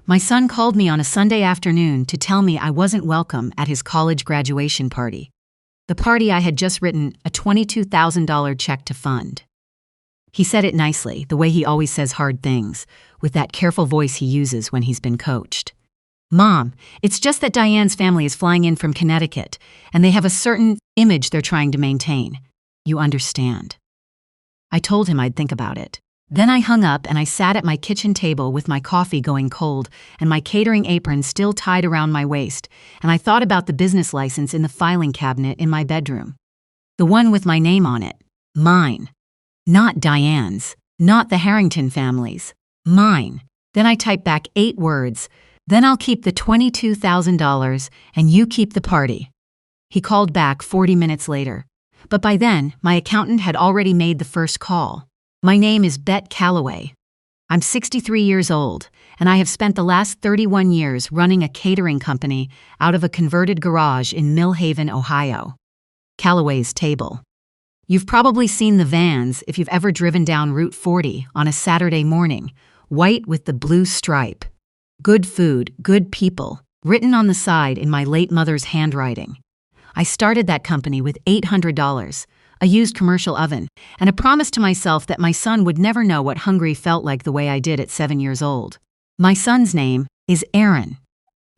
My son called me on a Sunday afternoon to tell me I wasn't welcome at his college graduation party. The party I had just written a $22,000 check to fund. He said it nicely, the way he always says hard things, with that careful voice he uses when he's been coached. Mom, it's just that Diane's family is flying in from Connecticut, and they have a certain image they're trying to maintain. You understand. I told him I'd think about it. Then I hung up and I sat at my kitchen table with my coffee going cold and my catering apron still tied around my waist, and I thought about the business license in the filing cabinet in my bedroom. The one with my name on it. Mine. Not Diane's. Not the Harrington family's. Mine. Then I typed back 8 words. Then I'll keep the $22,000 and you keep the party. He called back 40 minutes later. But by then, my accountant had already made the first call. My name is Bette Calloway. I'm 63 years old, and I have spent the last 31 years running a catering company out of a converted garage in Mill Haven, Ohio. Calloway's Table. You've probably seen the vans if you've ever driven down Route 40 on a Saturday morning, white with the blue stripe. Good food, good people, written on the side in my late mother's handwriting. I started that company with $800, a used commercial oven, and a promise to myself that my son would never know what hungry felt like the way I did at 7 years old. My son's name is Aaron.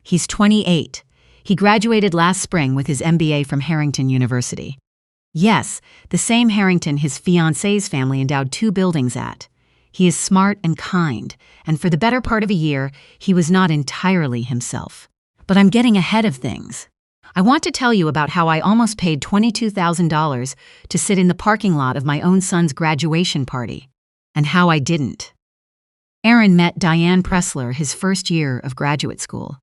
He's 28. He graduated last spring with his MBA from Harrington University. Yes, the same Harrington his fiancée's family endowed 2 buildings at. He is smart and kind, and for the better part of a year, he was not entirely himself. But I'm getting ahead of things. I want to tell you about how I almost paid $22,000 to sit in the parking lot of my own son's graduation party, and how I didn't. Aaron met Diane Pressler his first year of graduate school.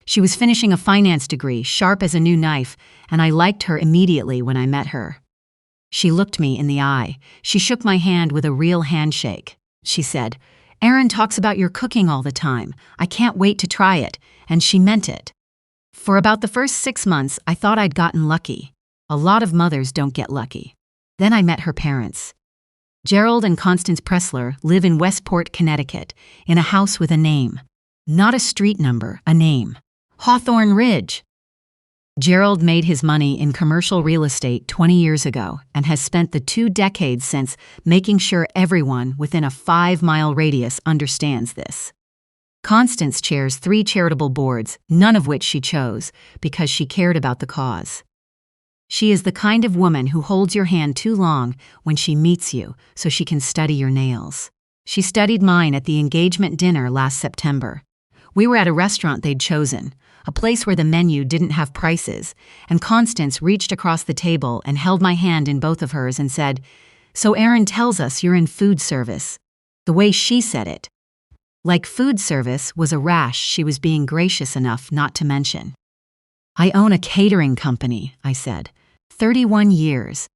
She was finishing a finance degree, sharp as a new knife, and I liked her immediately when I met her. She looked me in the eye. She shook my hand with a real handshake. She said, "Aaron talks about your cooking all the time. I can't wait to try it," and she meant it. For about the first 6 months, I thought I'd gotten lucky. A lot of mothers don't get lucky. Then I met her parents. Gerald and Constance Pressler live in Westport, Connecticut, in a house with a name. Not a street number, a name. Hawthorne Ridge. Gerald made his money in commercial real estate 20 years ago and has spent the 2 decades since making sure everyone within a 5-mile radius understands this. Constance chairs 3 charitable boards, none of which she chose, because she cared about the cause. She is the kind of woman who holds your hand too long when she meets you so she can study your nails. She studied mine at the engagement dinner last September. We were at a restaurant they'd chosen, a place where the menu didn't have prices, and Constance reached across the table and held my hand in both of hers and said, "So Aaron tells us you're in food service." The way she said it. Like food service was a rash she was being gracious enough not to mention. "I own a catering company," I said. 31 years.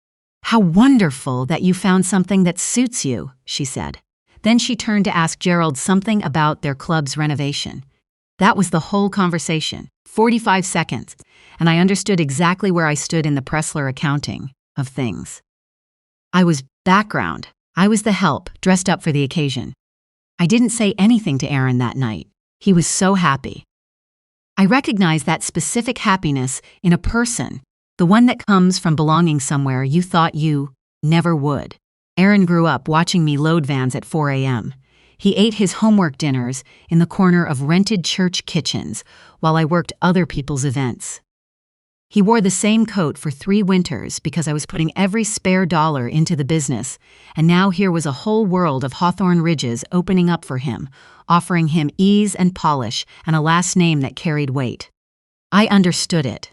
"How wonderful that you found something that suits you," she said. Then she turned to ask Gerald something about their club's renovation. That was the whole conversation, 45 seconds, and I understood exactly where I stood in the Pressler accounting of things. I was background. I was the help, dressed up for the occasion. I didn't say anything to Aaron that night. He was so happy. I recognized that specific happiness in a person, the one that comes from belonging somewhere you thought you never would. Aaron grew up watching me load vans at 4 a.m. He ate his homework dinners in the corner of rented church kitchens while I worked other people's events. He wore the same coat for 3 winters because I was putting every spare dollar into the business, and now here was a whole world of Hawthorne Ridges opening up for him, offering him ease and polish and a last name that carried weight. I understood it.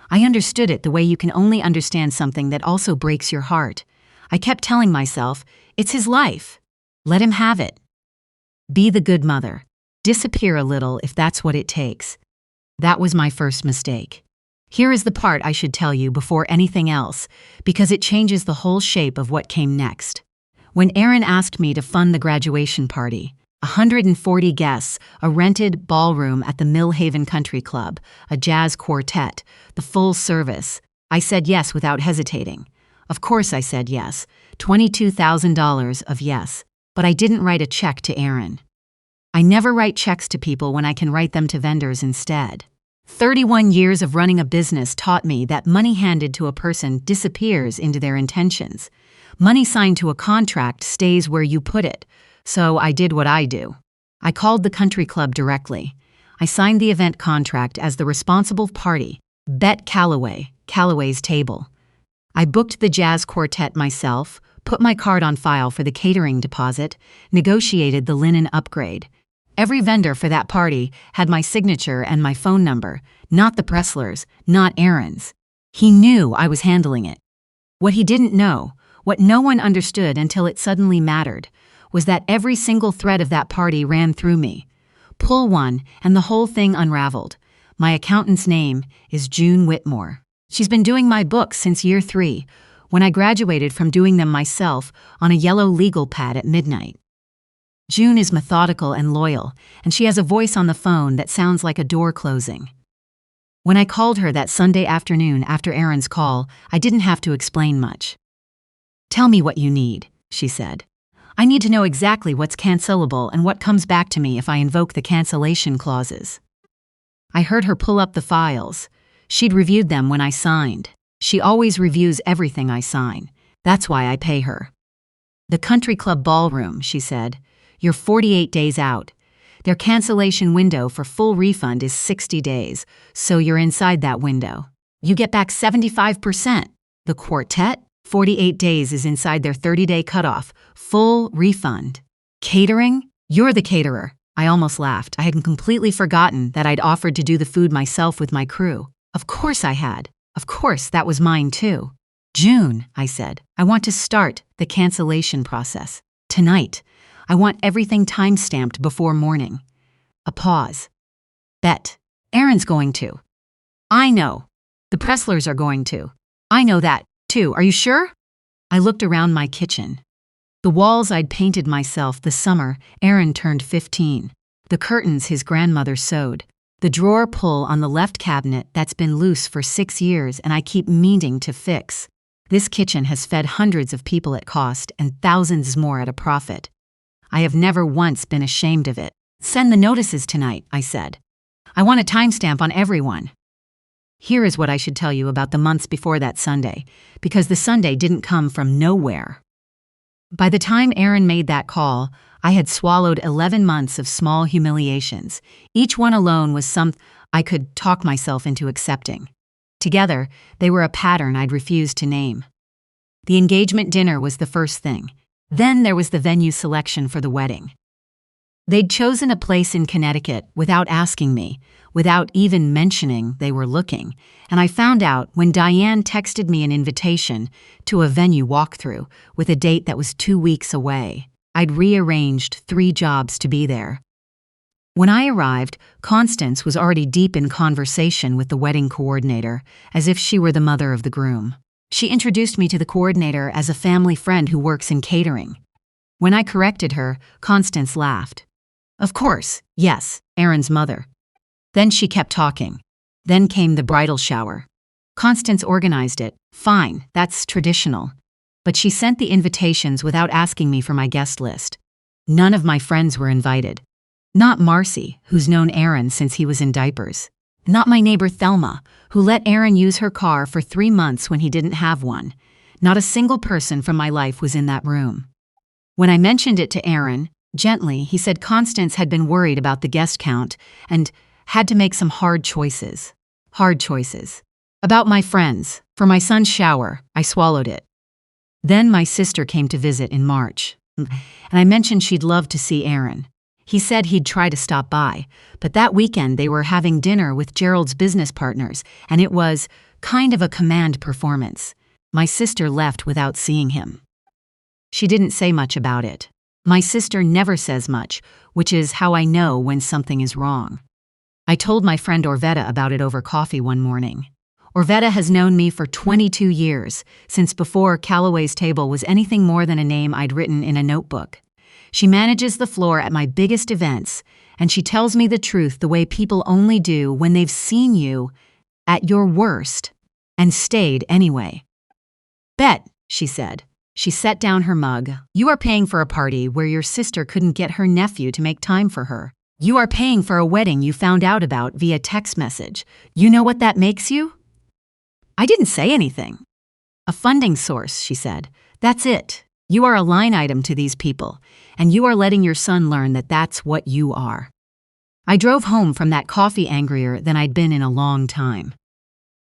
I understood it the way you can only understand something that also breaks your heart. I kept telling myself, it's his life. Let him have it. Be the good mother. Disappear a little if that's what it takes. That was my first mistake. Here is the part I should tell you before anything else, because it changes the whole shape of what came next. When Aaron asked me to fund the graduation party, 140 guests, a rented ballroom at the Mill Haven Country Club, a jazz quartet, the full service, I said yes without hesitating. Of course I said yes, $22,000 of yes, but I didn't write a check to Aaron. I never write checks to people when I can write them to vendors instead. 31 years of running a business taught me that money handed to a person disappears into their intentions. Money signed to a contract stays where you put it, so I did what I do. I called the country club directly. I signed the event contract as the responsible party, Bette Calloway, Calloway's Table. I booked the jazz quartet myself, put my card on file for the catering deposit, negotiated the linen upgrade. Every vendor for that party had my signature and my phone number, not the Presslers, not Aaron's. He knew I was handling it. What he didn't know, what no one understood until it suddenly mattered, was that every single thread of that party ran through me. Pull one, and the whole thing unraveled. My accountant's name is June Whitmore. She's been doing my books since year 3, when I graduated from doing them myself on a yellow legal pad at midnight. June is methodical and loyal, and she has a voice on the phone that sounds like a door closing. When I called her that Sunday afternoon after Aaron's call, I didn't have to explain much. "Tell me what you need," she said. "I need to know exactly what's cancelable and what comes back to me if I invoke the cancellation clauses." I heard her pull up the files. She'd reviewed them when I signed. She always reviews everything I sign. That's why I pay her. "The country club ballroom," she said. "You're 48 days out. Their cancellation window for full refund is 60 days, so you're inside that window. You get back 75%. The quartet, 48 days is inside their 30-day cutoff. Full refund. Catering? You're the caterer." I almost laughed. I had completely forgotten that I'd offered to do the food myself with my crew. Of course I had. Of course that was mine too. "June," I said, "I want to start the cancellation process. Tonight. I want everything time-stamped before morning." A pause. "Bet. Aaron's going to." "I know. The Presslers are going to." "I know that, too. Are you sure?" I looked around my kitchen. The walls I'd painted myself the summer Aaron turned 15. The curtains his grandmother sewed. The drawer pull on the left cabinet that's been loose for 6 years and I keep meaning to fix. This kitchen has fed hundreds of people at cost and thousands more at a profit. I have never once been ashamed of it. "Send the notices tonight," I said. "I want a timestamp on everyone." Here is what I should tell you about the months before that Sunday, because the Sunday didn't come from nowhere. By the time Aaron made that call, I had swallowed 11 months of small humiliations. Each one alone was something I could talk myself into accepting. Together, they were a pattern I'd refused to name. The engagement dinner was the first thing. Then there was the venue selection for the wedding. They'd chosen a place in Connecticut without asking me, without even mentioning they were looking, and I found out when Diane texted me an invitation to a venue walkthrough with a date that was 2 weeks away. I'd rearranged 3 jobs to be there. When I arrived, Constance was already deep in conversation with the wedding coordinator, as if she were the mother of the groom. She introduced me to the coordinator as a family friend who works in catering. When I corrected her, Constance laughed. "Of course, yes, Aaron's mother." Then she kept talking. Then came the bridal shower. Constance organized it. Fine, that's traditional. But she sent the invitations without asking me for my guest list. None of my friends were invited. Not Marcy, who's known Aaron since he was in diapers. Not my neighbor Thelma, who let Aaron use her car for 3 months when he didn't have one. Not a single person from my life was in that room. When I mentioned it to Aaron, gently, he said Constance had been worried about the guest count and had to make some hard choices. Hard choices. About my friends, for my son's shower, I swallowed it. Then my sister came to visit in March, and I mentioned she'd love to see Aaron. He said he'd try to stop by, but that weekend they were having dinner with Gerald's business partners, and it was kind of a command performance. My sister left without seeing him. She didn't say much about it. My sister never says much, which is how I know when something is wrong. I told my friend Orvetta about it over coffee one morning. Orvetta has known me for 22 years, since before Calloway's Table was anything more than a name I'd written in a notebook. She manages the floor at my biggest events, and she tells me the truth the way people only do when they've seen you at your worst and stayed anyway. "Bet," she said. She set down her mug. You are paying for a party where your sister couldn't get her nephew to make time for her. You are paying for a wedding you found out about via text message. You know what that makes you? I didn't say anything. A funding source, she said. That's it. You are a line item to these people, and you are letting your son learn that that's what you are. I drove home from that coffee angrier than I'd been in a long time.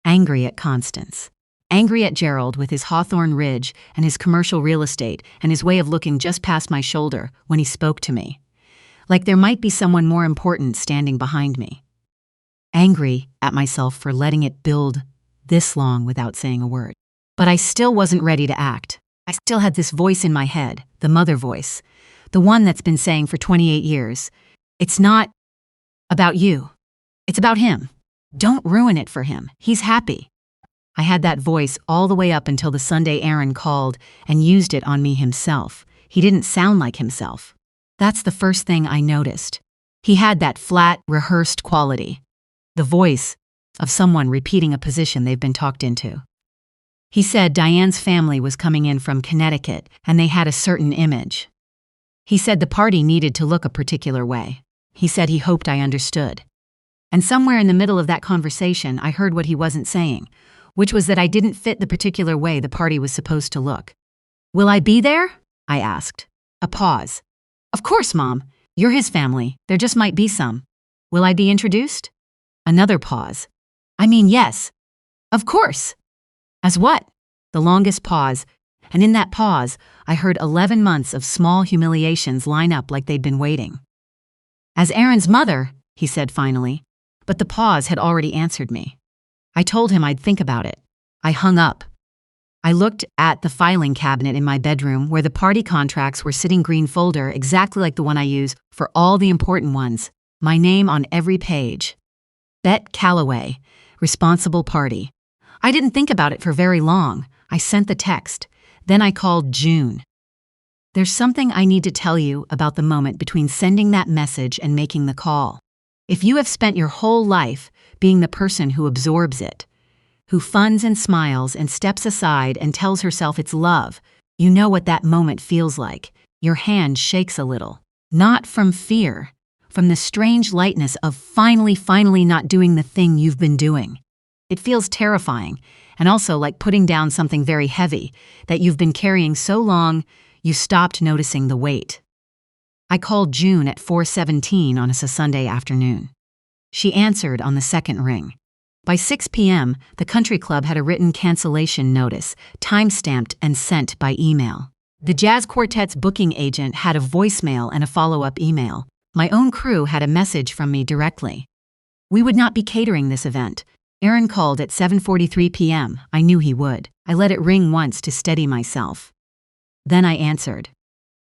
Angry at Constance. Angry at Gerald with his Hawthorne Ridge and his commercial real estate and his way of looking just past my shoulder when he spoke to me. Like there might be someone more important standing behind me. Angry at myself for letting it build this long without saying a word. But I still wasn't ready to act. I still had this voice in my head, the mother voice, the one that's been saying for 28 years, it's not about you. It's about him. Don't ruin it for him. He's happy. I had that voice all the way up until the Sunday Aaron called and used it on me himself. He didn't sound like himself. That's the first thing I noticed. He had that flat, rehearsed quality. The voice of someone repeating a position they've been talked into. He said Diane's family was coming in from Connecticut and they had a certain image. He said the party needed to look a particular way. He said he hoped I understood. And somewhere in the middle of that conversation, I heard what he wasn't saying, which was that I didn't fit the particular way the party was supposed to look. Will I be there? I asked. A pause. Of course, Mom. You're his family. There just might be some. Will I be introduced? Another pause. I mean, yes. Of course. As what? The longest pause. And in that pause, I heard 11 months of small humiliations line up like they'd been waiting. As Aaron's mother, he said finally, but the pause had already answered me. I told him I'd think about it. I hung up. I looked at the filing cabinet in my bedroom where the party contracts were sitting green folder exactly like the one I use for all the important ones. My name on every page. Bette Calloway, responsible party. I didn't think about it for very long. I sent the text. Then I called June. There's something I need to tell you about the moment between sending that message and making the call. If you have spent your whole life being the person who absorbs it, who funds and smiles and steps aside and tells herself it's love, you know what that moment feels like. Your hand shakes a little. Not from fear, from the strange lightness of finally not doing the thing you've been doing. It feels terrifying, and also like putting down something very heavy that you've been carrying so long you stopped noticing the weight. I called June at 4:17 on a Sunday afternoon. She answered on the second ring. By 6 p.m., the country club had a written cancellation notice, time-stamped and sent by email. The jazz quartet's booking agent had a voicemail and a follow-up email. My own crew had a message from me directly. We would not be catering this event. Aaron called at 7:43 p.m. I knew he would. I let it ring once to steady myself. Then I answered.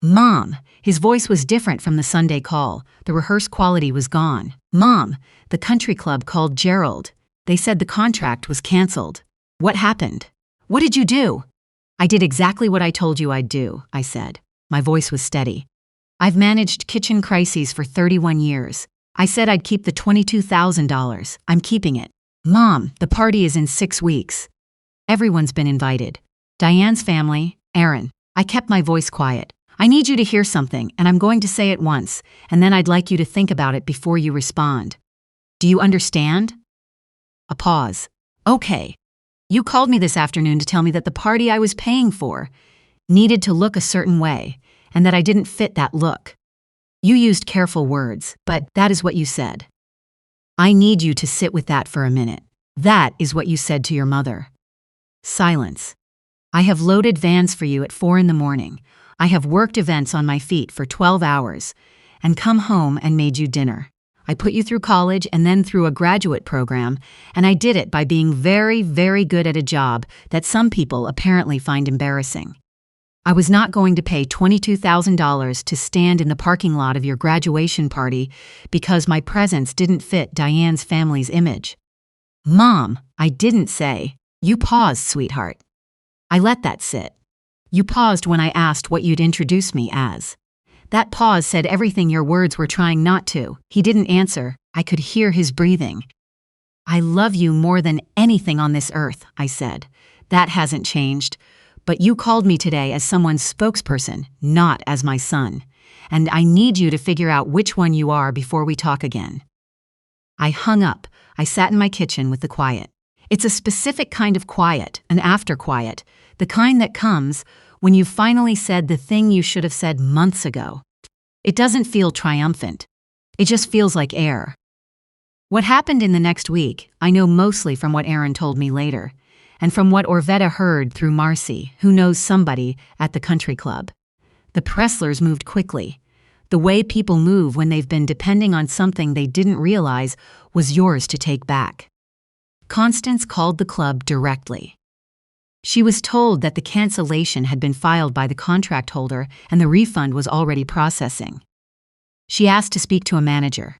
Mom. His voice was different from the Sunday call. The rehearsed quality was gone. Mom, the country club called Gerald. They said the contract was canceled. What happened? What did you do? I did exactly what I told you I'd do, I said. My voice was steady. I've managed kitchen crises for 31 years. I said I'd keep the $22,000. I'm keeping it. Mom, the party is in 6 weeks. Everyone's been invited. Diane's family, Aaron. I kept my voice quiet. I need you to hear something, and I'm going to say it once, and then I'd like you to think about it before you respond. Do you understand? A pause. Okay. You called me this afternoon to tell me that the party I was paying for needed to look a certain way, and that I didn't fit that look. You used careful words, but that is what you said. I need you to sit with that for a minute. That is what you said to your mother. Silence. I have loaded vans for you at 4 a.m. I have worked events on my feet for 12 hours and come home and made you dinner. I put you through college and then through a graduate program, and I did it by being very good at a job that some people apparently find embarrassing. I was not going to pay $22,000 to stand in the parking lot of your graduation party because my presence didn't fit Diane's family's image. Mom, I didn't say. You paused, sweetheart. I let that sit. You paused when I asked what you'd introduce me as. That pause said everything your words were trying not to. He didn't answer. I could hear his breathing. I love you more than anything on this earth, I said. That hasn't changed. but you called me today as someone's spokesperson, not as my son. And I need you to figure out which one you are before we talk again." I hung up. I sat in my kitchen with the quiet. It's a specific kind of quiet, an after quiet, the kind that comes when you've finally said the thing you should have said months ago. It doesn't feel triumphant. It just feels like air. What happened in the next week, I know mostly from what Aaron told me later, and from what Orvetta heard through Marcy, who knows somebody at the country club. The Presslers moved quickly. The way people move when they've been depending on something they didn't realize was yours to take back. Constance called the club directly. She was told that the cancellation had been filed by the contract holder and the refund was already processing. She asked to speak to a manager.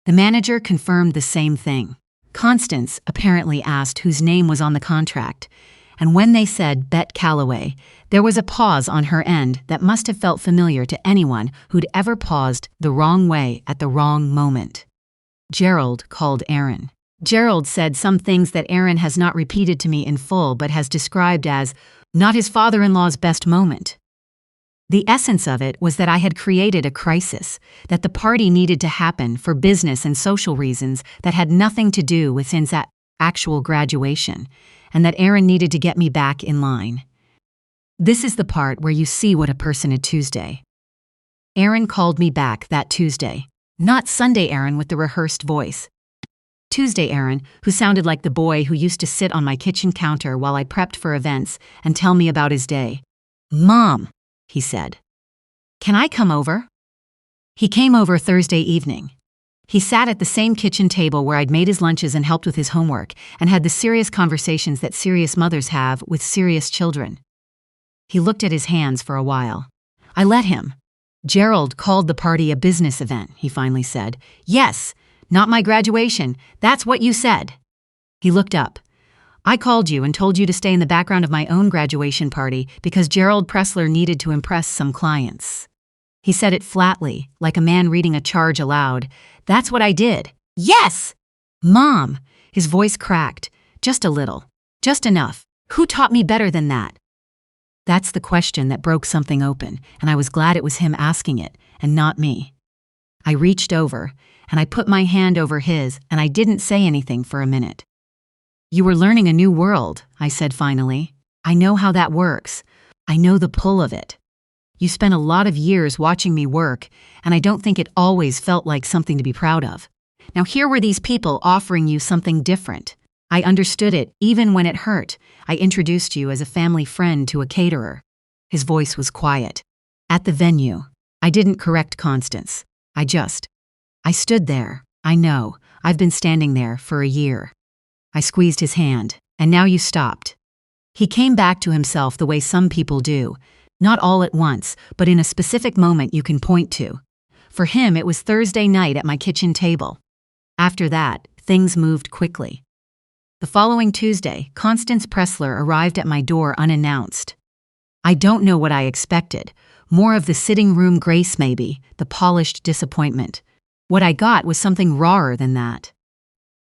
The manager confirmed the same thing. Constance apparently asked whose name was on the contract, and when they said Bette Calloway, there was a pause on her end that must have felt familiar to anyone who'd ever paused the wrong way at the wrong moment. Gerald called Aaron. Gerald said some things that Aaron has not repeated to me in full but has described as not his father-in-law's best moment. The essence of it was that I had created a crisis, that the party needed to happen for business and social reasons that had nothing to do with Sin's actual graduation, and that Aaron needed to get me back in line. This is the part where you see what a person is Tuesday. Aaron called me back that Tuesday, not Sunday Aaron with the rehearsed voice. Tuesday Aaron, who sounded like the boy who used to sit on my kitchen counter while I prepped for events and tell me about his day. "Mom," he said, "can I come over?" He came over Thursday evening. He sat at the same kitchen table where I'd made his lunches and helped with his homework and had the serious conversations that serious mothers have with serious children. He looked at his hands for a while. I let him. "Gerald called the party a business event," he finally said. "Yes, not my graduation. That's what you said." He looked up. "I called you and told you to stay in the background of my own graduation party because Gerald Pressler needed to impress some clients." He said it flatly, like a man reading a charge aloud. "That's what I did." "Yes!" "Mom!" His voice cracked. "Just a little. Just enough. Who taught me better than that?" That's the question that broke something open, and I was glad it was him asking it, and not me. I reached over, and I put my hand over his, and I didn't say anything for a minute. "You were learning a new world," I said finally. "I know how that works. I know the pull of it. You spent a lot of years watching me work, and I don't think it always felt like something to be proud of. Now here were these people offering you something different. I understood it even when it hurt. I introduced you as a family friend to a caterer." His voice was quiet. "At the venue. I didn't correct Constance. I stood there. I know. I've been standing there for a year." I squeezed his hand. "And now you stopped." He came back to himself the way some people do. Not all at once, but in a specific moment you can point to. For him, it was Thursday night at my kitchen table. After that, things moved quickly. The following Tuesday, Constance Pressler arrived at my door unannounced. I don't know what I expected. More of the sitting room grace maybe, the polished disappointment. What I got was something rawer than that.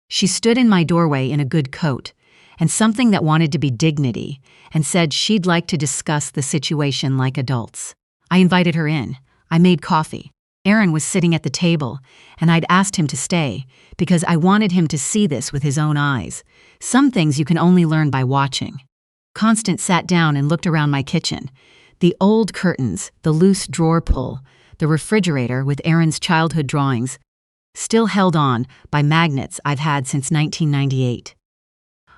She stood in my doorway in a good coat, and something that wanted to be dignity, and said she'd like to discuss the situation like adults. I invited her in. I made coffee. Aaron was sitting at the table, and I'd asked him to stay, because I wanted him to see this with his own eyes. Some things you can only learn by watching. Constance sat down and looked around my kitchen. The old curtains, the loose drawer pull, the refrigerator with Aaron's childhood drawings, still held on by magnets I've had since 1998.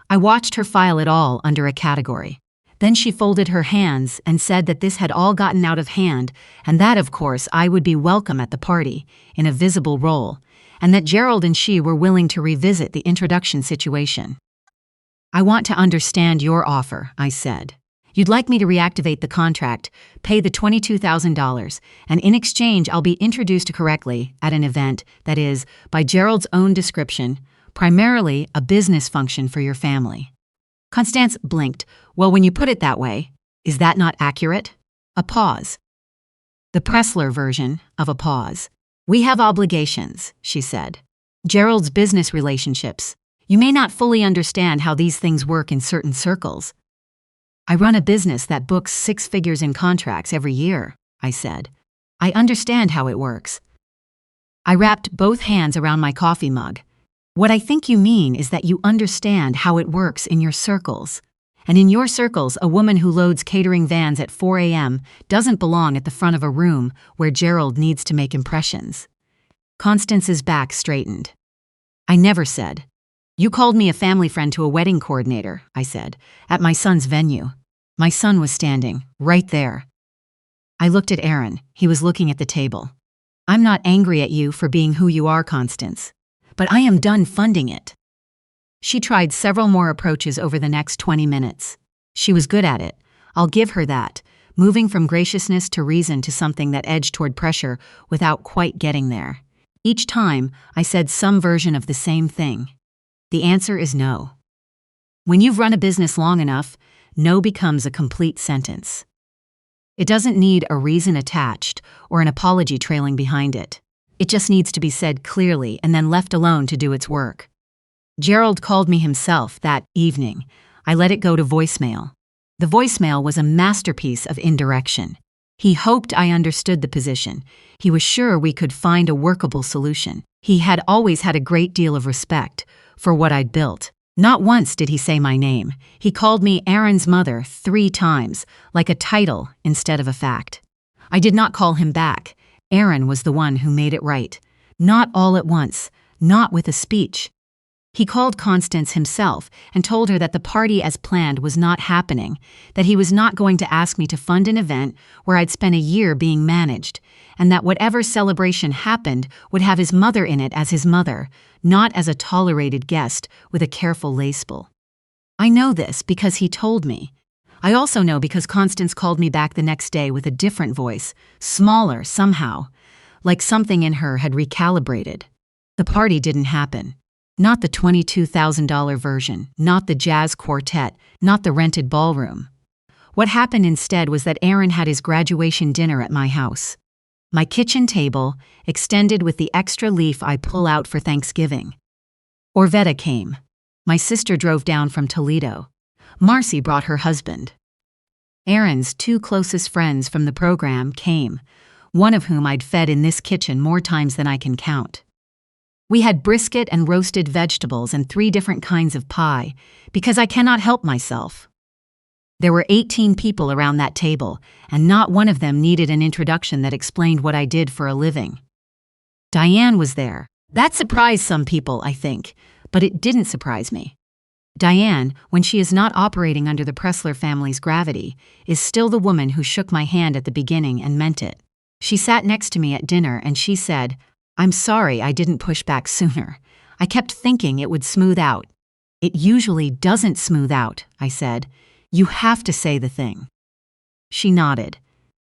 I watched her file it all under a category. Then she folded her hands and said that this had all gotten out of hand, and that, of course, I would be welcome at the party, in a visible role, and that Gerald and she were willing to revisit the introduction situation. "I want to understand your offer," I said. "You'd like me to reactivate the contract, pay the $22,000, and in exchange I'll be introduced correctly at an event that is, by Gerald's own description, primarily a business function for your family." Constance blinked. "Well, when you put it that way, is that not accurate?" A pause. The Pressler version of a pause. "We have obligations," she said. "Gerald's business relationships. You may not fully understand how these things work in certain circles." I run a business that books 6 figures in contracts every year, I said. I understand how it works. I wrapped both hands around my coffee mug. What I think you mean is that you understand how it works in your circles. And in your circles, a woman who loads catering vans at 4 a.m. doesn't belong at the front of a room where Gerald needs to make impressions. Constance's back straightened. I never said. You called me a family friend to a wedding coordinator, I said, at my son's venue. My son was standing, right there. I looked at Aaron. He was looking at the table. I'm not angry at you for being who you are, Constance, but I am done funding it. She tried several more approaches over the next 20 minutes. She was good at it. I'll give her that, moving from graciousness to reason to something that edged toward pressure without quite getting there. Each time, I said some version of the same thing. The answer is no. When you've run a business long enough, no becomes a complete sentence. It doesn't need a reason attached or an apology trailing behind it. It just needs to be said clearly and then left alone to do its work. Gerald called me himself that evening. I let it go to voicemail. The voicemail was a masterpiece of indirection. He hoped I understood the position. He was sure we could find a workable solution. He had always had a great deal of respect for what I'd built. Not once did he say my name. He called me Aaron's mother 3 times, like a title instead of a fact. I did not call him back. Aaron was the one who made it right. Not all at once, not with a speech. He called Constance himself and told her that the party as planned was not happening, that he was not going to ask me to fund an event where I'd spent a year being managed, and that whatever celebration happened would have his mother in it as his mother, not as a tolerated guest with a careful label. I know this because he told me. I also know because Constance called me back the next day with a different voice, smaller somehow, like something in her had recalibrated. The party didn't happen. Not the $22,000 version, not the jazz quartet, not the rented ballroom. What happened instead was that Aaron had his graduation dinner at my house. My kitchen table extended with the extra leaf I pull out for Thanksgiving. Orvetta came. My sister drove down from Toledo. Marcy brought her husband. Aaron's 2 closest friends from the program came, one of whom I'd fed in this kitchen more times than I can count. We had brisket and roasted vegetables and 3 different kinds of pie, because I cannot help myself. There were 18 people around that table, and not one of them needed an introduction that explained what I did for a living. Diane was there. That surprised some people, I think, but it didn't surprise me. Diane, when she is not operating under the Pressler family's gravity, is still the woman who shook my hand at the beginning and meant it. She sat next to me at dinner and she said, "I'm sorry I didn't push back sooner. I kept thinking it would smooth out." "It usually doesn't smooth out," I said. "You have to say the thing." She nodded.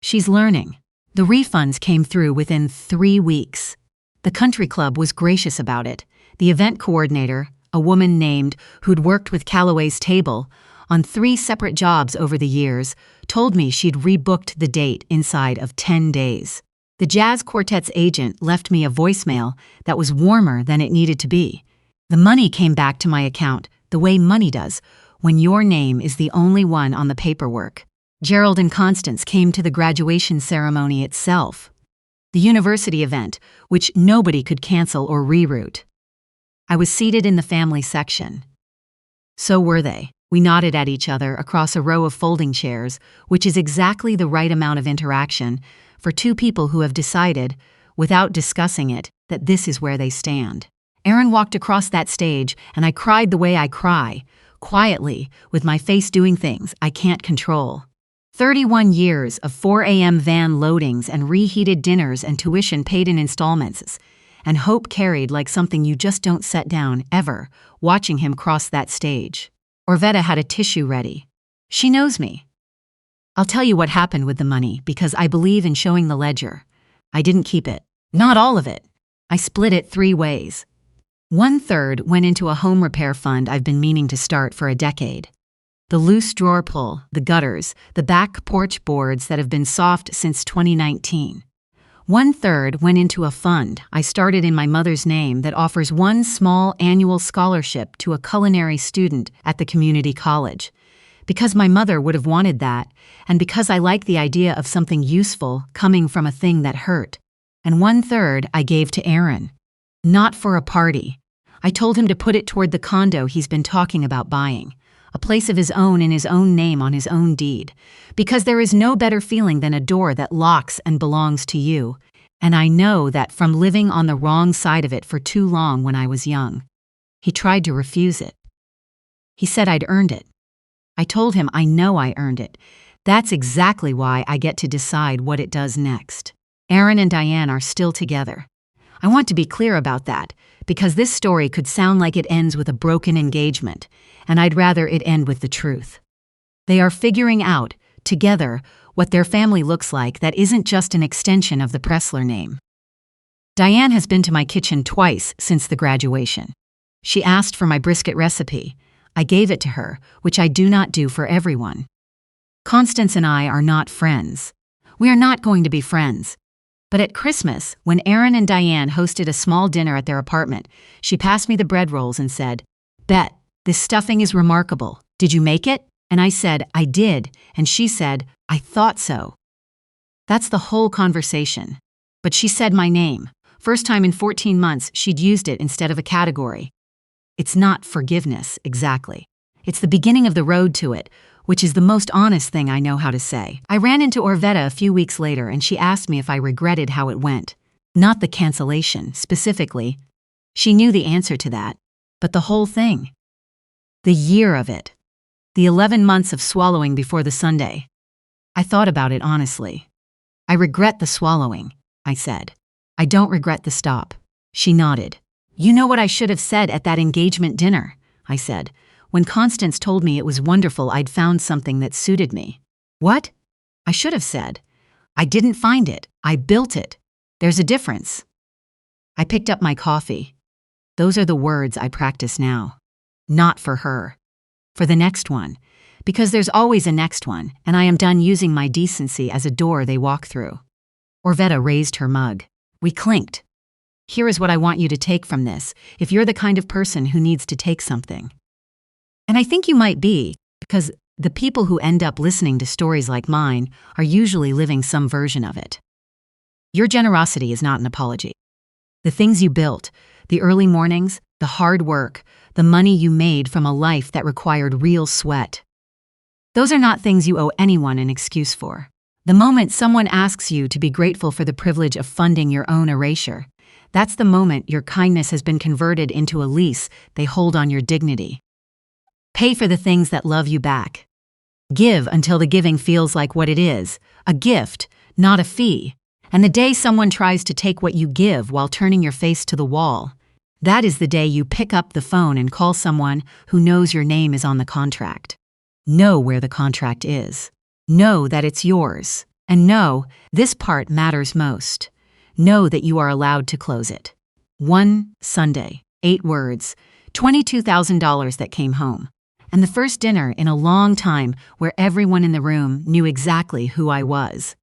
She's learning. The refunds came through within 3 weeks. The country club was gracious about it. The event coordinator, a woman named who'd worked with Calloway's table on 3 separate jobs over the years, told me she'd rebooked the date inside of 10 days. The jazz quartet's agent left me a voicemail that was warmer than it needed to be. The money came back to my account the way money does, when your name is the only one on the paperwork. Gerald and Constance came to the graduation ceremony itself, the university event, which nobody could cancel or reroute. I was seated in the family section. So were they. We nodded at each other across a row of folding chairs, which is exactly the right amount of interaction for 2 people who have decided, without discussing it, that this is where they stand. Aaron walked across that stage, and I cried the way I cry, quietly, with my face doing things I can't control. 31 years of 4 a.m. van loadings and reheated dinners and tuition paid in installments, and hope carried like something you just don't set down, ever, watching him cross that stage. Orvetta had a tissue ready. She knows me. I'll tell you what happened with the money because I believe in showing the ledger. I didn't keep it. Not all of it. I split it 3 ways. 1/3 went into a home repair fund I've been meaning to start for a decade. The loose drawer pull, the gutters, the back porch boards that have been soft since 2019. 1/3 went into a fund I started in my mother's name that offers 1 small annual scholarship to a culinary student at the community college. because my mother would have wanted that, and because I like the idea of something useful coming from a thing that hurt. And 1/3 I gave to Aaron. Not for a party. I told him to put it toward the condo he's been talking about buying, a place of his own in his own name on his own deed, because there is no better feeling than a door that locks and belongs to you, and I know that from living on the wrong side of it for too long when I was young. He tried to refuse it. He said I'd earned it. I told him I know I earned it. That's exactly why I get to decide what it does next. Aaron and Diane are still together. I want to be clear about that, because this story could sound like it ends with a broken engagement, and I'd rather it end with the truth. They are figuring out, together, what their family looks like that isn't just an extension of the Pressler name. Diane has been to my kitchen twice since the graduation. She asked for my brisket recipe. I gave it to her, which I do not do for everyone. Constance and I are not friends. We are not going to be friends. But at Christmas, when Aaron and Diane hosted a small dinner at their apartment, she passed me the bread rolls and said, "Bet, this stuffing is remarkable. Did you make it?" And I said, "I did." And she said, "I thought so." That's the whole conversation. But she said my name. First time in 14 months she'd used it instead of a category. It's not forgiveness, exactly. It's the beginning of the road to it, which is the most honest thing I know how to say. I ran into Orvetta a few weeks later and she asked me if I regretted how it went. Not the cancellation, specifically. She knew the answer to that. But the whole thing. The year of it. The 11 months of swallowing before the Sunday. I thought about it honestly. I regret the swallowing, I said. I don't regret the stop. She nodded. You know what I should have said at that engagement dinner, I said. When Constance told me it was wonderful I'd found something that suited me. What? I should have said. I didn't find it. I built it. There's a difference. I picked up my coffee. Those are the words I practice now. Not for her. For the next one. Because there's always a next one, and I am done using my decency as a door they walk through. Orvetta raised her mug. We clinked. Here is what I want you to take from this, if you're the kind of person who needs to take something. And I think you might be, because the people who end up listening to stories like mine are usually living some version of it. Your generosity is not an apology. The things you built, the early mornings, the hard work, the money you made from a life that required real sweat. Those are not things you owe anyone an excuse for. The moment someone asks you to be grateful for the privilege of funding your own erasure, that's the moment your kindness has been converted into a lease they hold on your dignity. Pay for the things that love you back. Give until the giving feels like what it is, a gift, not a fee. And the day someone tries to take what you give while turning your face to the wall, that is the day you pick up the phone and call someone who knows your name is on the contract. Know where the contract is. Know that it's yours. And know, this part matters most. Know that you are allowed to close it. One Sunday, 8 words, $22,000 that came home. And the first dinner in a long time where everyone in the room knew exactly who I was.